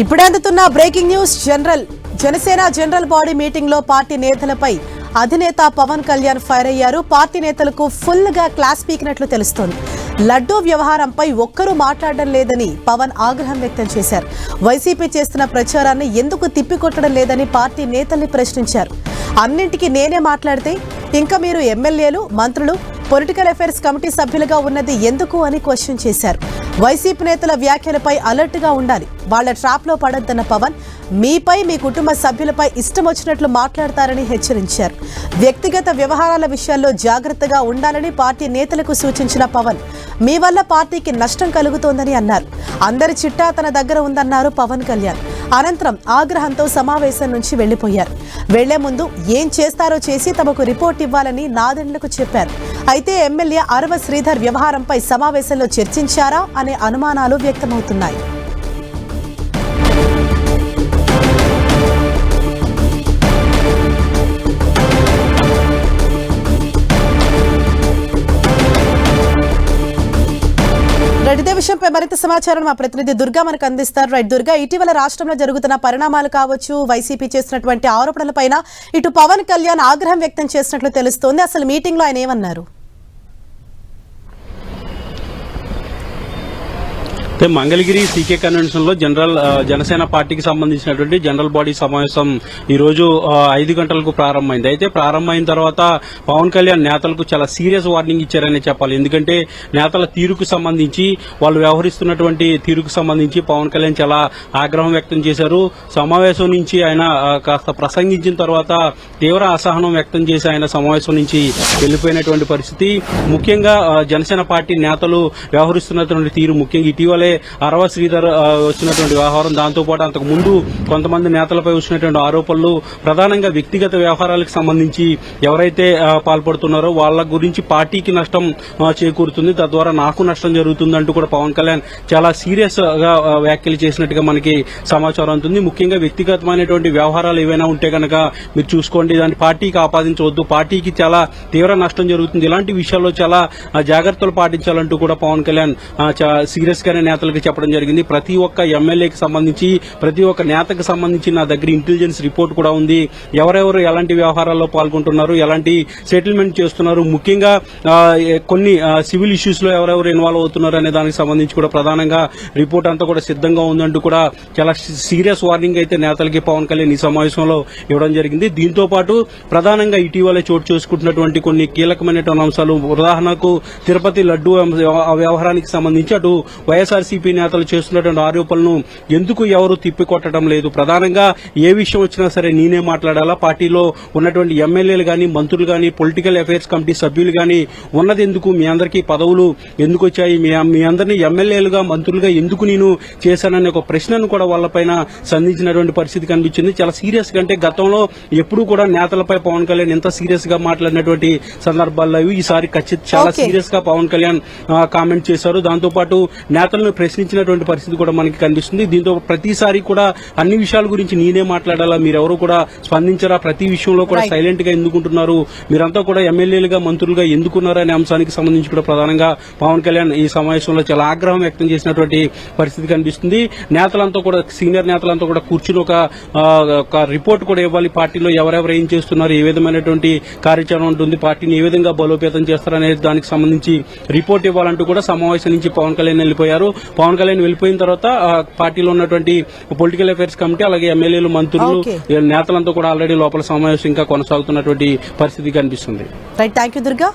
ఇప్పుడే అందుతున్న breaking news. Janasena general body meeting లో పార్టీ నేతలపై అధినేత పవన్ కళ్యాణ్ ఫైర్ అయ్యారు. పార్టీ నేతలకు ఫుల్ గా క్లాస్ పీకినట్లు తెలుస్తోంది. లడ్డూ వ్యవహారంపై ఒక్కరూ మాట్లాడడం లేదని పవన్ ఆగ్రహం వ్యక్తం చేశారు. వైసీపీ చేస్తున్న ప్రచారాన్ని ఎందుకు తిప్పికొట్టడం లేదని పార్టీ నేతల్ని ప్రశ్నించారు. అన్నింటికీ నేనే మాట్లాడితే ఇంకా మీరు ఎమ్మెల్యేలు, మంత్రులు, పొలిటికల్ అఫైర్స్ కమిటీ సభ్యులుగా ఉన్నది ఎందుకు అని క్వశ్చన్ చేశారు. వైసీపీ నేతల వ్యాఖ్యలపై అలర్ట్ గా ఉండాలి, వాళ్ల ట్రాప్ లో పడొద్దన్న పవన్ మీపై, మీ కుటుంబ సభ్యులపై ఇష్టం వచ్చినట్లు మాట్లాడతారని హెచ్చరించారు. వ్యక్తిగత వ్యవహారాల విషయాల్లో జాగ్రత్తగా ఉండాలని పార్టీ నేతలకు సూచించిన పవన్ మీ వల్ల పార్టీకి నష్టం కలుగుతోందని అన్నారు. అందరి చిట్టా తన దగ్గర ఉందన్నారు పవన్ కళ్యాణ్. అనంతరం ఆగ్రహంతో సమావేశం నుంచి వెళ్లిపోయారు. వెళ్లే ముందు ఏం చేస్తారో చేసి తమకు రిపోర్ట్ ఇవ్వాలని నాదెండ్లకు చెప్పారు. అయితే ఎమ్మెల్యే అరవ శ్రీధర్ వ్యవహారంపై సమావేశంలో చర్చించారా అనే అనుమానాలు వ్యక్తమవుతున్నాయి. ఇదే విషయంపై మరింత సమాచారం మా ప్రతినిధి దుర్గా మనకు అందిస్తారు. రైట్ దుర్గా, ఇటీవల రాష్ట్రంలో జరుగుతున్న పరిణామాలు కావచ్చు, వైసీపీ చేస్తున్నటువంటి ఆరోపణలపైన ఇటు పవన్ కళ్యాణ్ ఆగ్రహం వ్యక్తం చేసినట్లు తెలుస్తోంది. అసలు మీటింగ్ లో ఆయన ఏమన్నారు? మంగళగిరి సీకే కన్వెన్షన్ లో జనసేన పార్టీకి సంబంధించినటువంటి జనరల్ బాడీ సమావేశం ఈ రోజు 5 గంటలకు ప్రారంభమైంది. అయితే ప్రారంభమైన తర్వాత పవన్ కళ్యాణ్ నేతలకు చాలా సీరియస్ వార్నింగ్ ఇచ్చారని చెప్పాలి. ఎందుకంటే నేతల తీరుకు సంబంధించి, వాళ్ళు వ్యవహరిస్తున్నటువంటి తీరుకు సంబంధించి పవన్ కళ్యాణ్ చాలా ఆగ్రహం వ్యక్తం చేశారు. సమావేశం నుంచి ఆయన కాస్త ప్రసంగించిన తర్వాత తీవ్ర అసహనం వ్యక్తం చేసి ఆయన సమావేశం నుంచి వెళ్లిపోయినటువంటి పరిస్థితి. ముఖ్యంగా జనసేన పార్టీ నేతలు వ్యవహరిస్తున్నటువంటి తీరు, ముఖ్యంగా ఇటీవలే అరవ శ్రీధర్ వచ్చినటువంటి వ్యవహారం, దాంతోపాటు అంతకు ముందు కొంతమంది నేతలపై వచ్చినటువంటి ఆరోపణలు, ప్రధానంగా వ్యక్తిగత వ్యవహారాలకు సంబంధించి ఎవరైతే పాల్పడుతున్నారో వాళ్ళ గురించి పార్టీకి నష్టం చేకూరుతుంది, తద్వారా నాకు నష్టం జరుగుతుంది కూడా పవన్ కళ్యాణ్ చాలా సీరియస్ గా వ్యాఖ్యలు చేసినట్టుగా మనకి సమాచారం ఉంటుంది. ముఖ్యంగా వ్యక్తిగతమైనటువంటి వ్యవహారాలు ఏవైనా ఉంటే కనుక మీరు చూసుకోండి, దాన్ని పార్టీకి ఆపాదించవద్దు, పార్టీకి చాలా తీవ్ర నష్టం జరుగుతుంది, ఇలాంటి విషయాల్లో చాలా జాగ్రత్తలు పాటించాలంటూ కూడా పవన్ కళ్యాణ్ సీరియస్ గానే నేతలకు చెప్పడం జరిగింది. ప్రతి ఒక్క ఎమ్మెల్యేకి సంబంధించి, ప్రతి ఒక్క నేతకు సంబంధించి నా దగ్గర ఇంటెలిజెన్స్ రిపోర్ట్ కూడా ఉంది, ఎవరెవరు ఎలాంటి వ్యవహారాల్లో పాల్గొంటున్నారు, ఎలాంటి సెటిల్మెంట్ చేస్తున్నారు, ముఖ్యంగా కొన్ని సివిల్ ఇష్యూస్ లో ఎవరెవరు ఇన్వాల్వ్ అవుతున్నారు అనే దానికి సంబంధించి కూడా ప్రధానంగా రిపోర్ట్ అంతా కూడా సిద్దంగా ఉందంటూ కూడా చాలా సీరియస్ వార్నింగ్ అయితే నేతలకి పవన్ కళ్యాణ్ ఈ సమావేశంలో ఇవ్వడం జరిగింది. దీంతో పాటు ప్రధానంగా ఇటీవలే చోటు చేసుకుంటున్నటువంటి కొన్ని కీలకమైనటువంటి అంశాలు, ఉదాహరణకు తిరుపతి లడ్డూ వ్యవహారానికి సంబంధించి అటు వైఎస్ఆర్సీపీ నేతలు చేస్తున్నటువంటి ఆరోపణలను ఎందుకు ఎవరు తిప్పికొట్టడం లేదు, ప్రధానంగా ఏ విషయం వచ్చినా సరే నేనే మాట్లాడాలా, పార్టీలో ఉన్నటువంటి ఎమ్మెల్యేలు గాని, మంత్రులు గాని, పొలిటికల్ అఫైర్స్ కమిటీ సభ్యులు గాని ఉన్నది ఎందుకు, మీ అందరికీ పదవులు ఎందుకు వచ్చాయి, మీ అందరినీ ఎమ్మెల్యేలుగా, మంత్రులుగా ఎందుకు నేను చేశాననే ఒక ప్రశ్నను కూడా వాళ్ళపైన సంధించినటువంటి పరిస్థితి కనిపించింది. చాలా సీరియస్ గా, అంటే గతంలో ఎప్పుడూ కూడా నేతలపై పవన్ కళ్యాణ్ ఎంత సీరియస్ గా మాట్లాడినటువంటి సందర్భాల్లో ఈసారి చాలా సీరియస్ గా పవన్ కళ్యాణ్ కామెంట్ చేశారు. దాంతోపాటు నేతలను ప్రశ్నించినటువంటి పరిస్థితి కూడా మనకి కనిపిస్తుంది. దీంతో ప్రతిసారి కూడా అన్ని విషయాల గురించి నేనే మాట్లాడాలా, మీరెవరూ కూడా స్పందించరా, ప్రతి విషయంలో కూడా సైలెంట్ గా ఎందుకుంటున్నారు, మీరంతా కూడా ఎమ్మెల్యేలుగా, మంత్రులుగా ఎందుకున్నారు అనే అంశానికి సంబంధించి కూడా ప్రధానంగా పవన్ కళ్యాణ్ ఈ సమావేశంలో చాలా ఆగ్రహం వ్యక్తం చేసినటువంటి పరిస్థితి కనిపిస్తుంది. నేతలంతా కూడా, సీనియర్ నేతలంతా కూడా కూర్చుని ఒక రిపోర్ట్ కూడా ఇవ్వాలి, పార్టీలో ఎవరెవరు ఏం చేస్తున్నారు, ఏ విధమైనటువంటి కార్యాచరణ ఉంటుంది, పార్టీని ఏ విధంగా బలోపేతం చేస్తారనే దానికి సంబంధించి రిపోర్ట్ ఇవ్వాలంటూ కూడా సమావేశం నుంచి పవన్ కళ్యాణ్ వెళ్లిపోయారు. పవన్ కళ్యాణ్ వెళ్లిపోయిన తర్వాత పార్టీలో ఉన్నటువంటి పొలిటికల్ అఫైర్స్ కమిటీ, అలాగే ఎమ్మెల్యేలు, మంత్రులు, నేతలంతా కూడా ఆల్రెడీ లోపల సమావేశం ఇంకా కొనసాగుతున్నటువంటి పరిస్థితి కనిపిస్తుంది. Right, thank you Durga.